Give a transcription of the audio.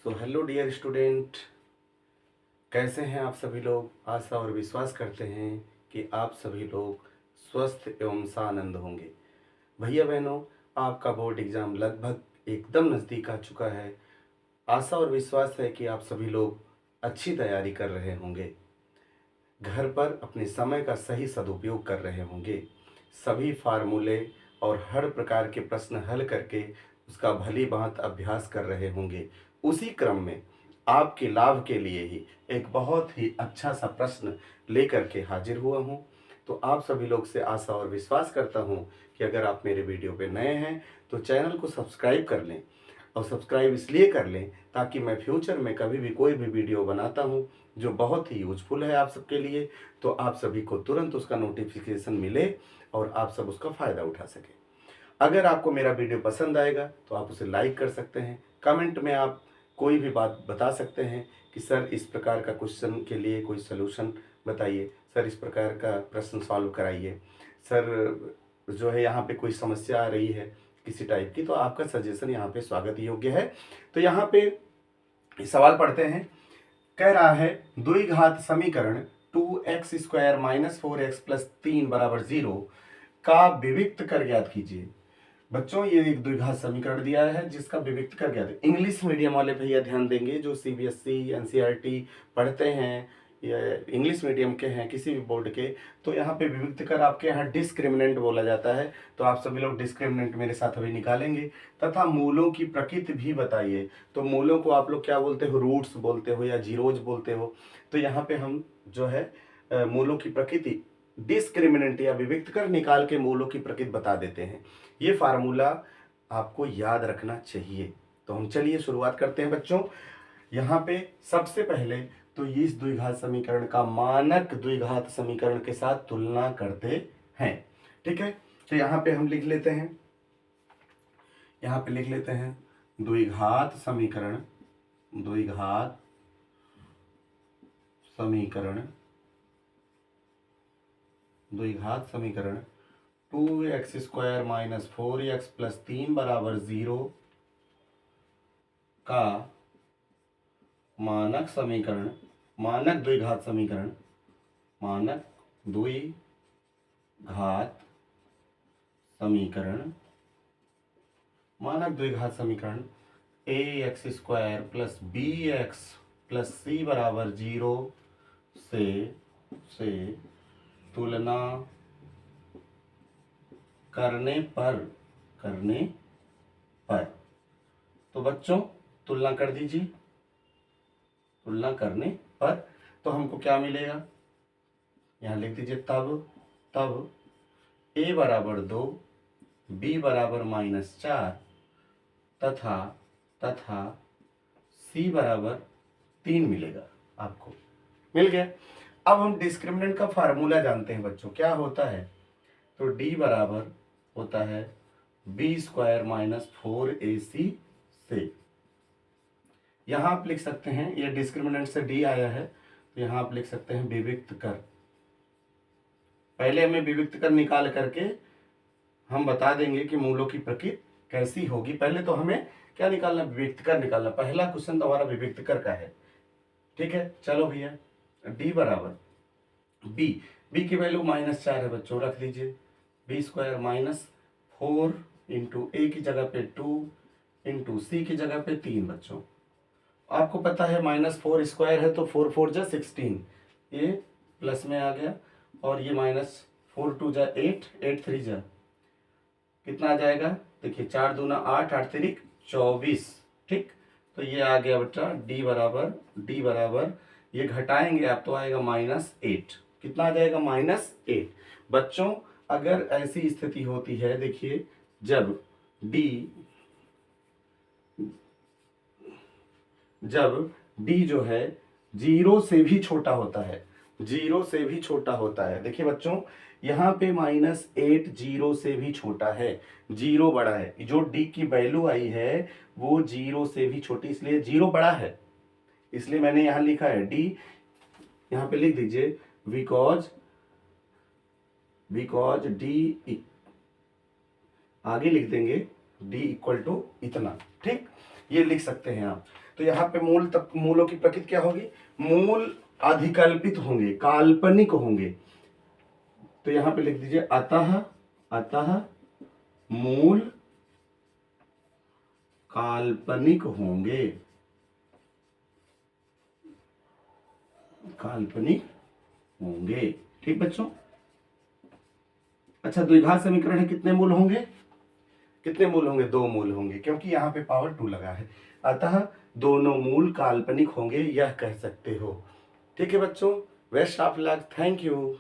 Hello dear student, कैसे हैं आप सभी लोग। आशा और विश्वास करते हैं कि आप सभी लोग स्वस्थ एवं सानंद होंगे। भैया बहनों, आपका बोर्ड एग्ज़ाम लगभग एकदम नज़दीक आ चुका है। आशा और विश्वास है कि आप सभी लोग अच्छी तैयारी कर रहे होंगे, घर पर अपने समय का सही सदुपयोग कर रहे होंगे, सभी फार्मूले और हर प्रकार के प्रश्न हल करके उसका भली भांत अभ्यास कर रहे होंगे। उसी क्रम में आपके लाभ के लिए ही एक बहुत ही अच्छा सा प्रश्न लेकर के हाजिर हुआ हूँ। तो आप सभी लोग से आशा और विश्वास करता हूँ कि अगर आप मेरे वीडियो पे नए हैं तो चैनल को सब्सक्राइब कर लें, और सब्सक्राइब इसलिए कर लें ताकि मैं फ्यूचर में कभी भी कोई भी वीडियो बनाता हूँ जो बहुत ही यूजफुल है आप सबके लिए, तो आप सभी को तुरंत उसका नोटिफिकेशन मिले और आप सब उसका फ़ायदा उठा सकें। अगर आपको मेरा वीडियो पसंद आएगा तो आप उसे लाइक कर सकते हैं। कमेंट में आप कोई भी बात बता सकते हैं कि सर इस प्रकार का क्वेश्चन के लिए कोई सलूशन बताइए, सर इस प्रकार का प्रश्न सॉल्व कराइए, सर जो है यहाँ पे कोई समस्या आ रही है किसी टाइप की, तो आपका सजेशन यहाँ पे स्वागत योग्य है। तो यहाँ पे सवाल पढ़ते हैं। कह रहा है द्विघात समीकरण 2x² - 4x + 3 = 0 का विविक्त कर ज्ञात कीजिए। बच्चों, ये एक द्विघात समीकरण दिया है जिसका विविक्त कर ज्ञात। इंग्लिश मीडियम वाले भैया ध्यान देंगे, जो सीबीएसई एनसीईआरटी पढ़ते हैं या इंग्लिश मीडियम के हैं किसी भी बोर्ड के, तो यहाँ पे विविक्त कर आपके यहाँ डिस्क्रिमिनेंट बोला जाता है। तो आप सभी लोग डिस्क्रिमिनेंट मेरे साथ अभी निकालेंगे। तथा मूलों की प्रकृति भी बताइए। तो मूलों को आप लोग क्या बोलते हो, रूट्स बोलते हो या जीरोज बोलते हो। तो यहाँ पे हम जो है मूलों की प्रकृति डिस्क्रिमिनेंट या विविक्त कर निकाल के मूलों की प्रकृति बता देते हैं। ये फार्मूला आपको याद रखना चाहिए। तो हम चलिए शुरुआत करते हैं बच्चों। यहाँ पे सबसे पहले तो इस द्विघात समीकरण का मानक द्विघात समीकरण के साथ तुलना करते हैं। ठीक है, तो यहाँ पे हम लिख लेते हैं, यहाँ पे लिख लेते हैं द्विघात समीकरण, द्विघात समीकरण, द्विघात समीकरण 2x² - 4x + 3 = 0 का मानक समीकरण, मानक द्विघात समीकरण, मानक द्विघात समीकरण, मानक द्विघात समीकरण ax² + bx + c = 0 से तुलना करने पर तो बच्चों तुलना कर दीजिए। तुलना करने पर तो हमको क्या मिलेगा, यहाँ लिख दीजिए तब a = 2, b = -4 तथा c = 3 मिलेगा। आपको मिल गया। अब हम डिस्क्रिमिनेंट का फार्मूला जानते हैं बच्चों, क्या होता है। तो d बराबर होता है b² - 4ac से। यहाँ आप लिख सकते हैं, ये डिस्क्रिमिनेंट से d आया है, तो यहाँ आप लिख सकते हैं विविक्त कर। पहले हमें विविक्त कर निकाल करके हम बता देंगे कि मूलों की प्रकृति कैसी होगी। पहले तो हमें क्या निकालना, विविक्त कर निकालना। पहला क्वेश्चन तो हमारा विविक्त कर का है। ठीक है, चलो भैया, d बराबर b की वैल्यू -4 है बच्चों, रख दीजिए। b² - 4 इंटू a की जगह पे 2 इंटू c की जगह पे 3 बच्चों। आपको पता है -4² है तो 4 4 जा 16, ये प्लस में आ गया, और ये -4 2 जा 8, 8 3 जा कितना आ जाएगा, देखिए 4 दूना 8, 8 3 24। ठीक, तो ये आ गया बेटा d बराबर ये घटाएंगे आप तो आएगा -8। कितना आ जाएगा, -8। बच्चों, अगर ऐसी स्थिति होती है, देखिए जब d जो है 0 से भी छोटा होता है, 0 से भी छोटा होता है। देखिए बच्चों, यहाँ पे -8 0 से भी छोटा है, 0 बड़ा है। जो d की वैल्यू आई है वो 0 से भी छोटी, इसलिए 0 बड़ा है, इसलिए मैंने यहाँ लिखा है d। यहाँ पे लिख दीजिए बिकॉज d, आगे लिख देंगे डी इक्वल टू इतना। ठीक, ये लिख सकते हैं आप। तो यहाँ पे मूल तक मूलों की प्रकृति क्या होगी, मूल अधिकल्पित होंगे, काल्पनिक होंगे। तो यहाँ पे लिख दीजिए अतः, अतः मूल काल्पनिक होंगे, काल्पनिक होंगे। ठीक बच्चों। अच्छा, द्विघात समीकरण है, कितने मूल होंगे, कितने मूल होंगे, 2 मूल होंगे, क्योंकि यहाँ पे पावर 2 लगा है। अतः दोनों मूल काल्पनिक होंगे, यह कह सकते हो। ठीक है बच्चों, best of luck, thank you.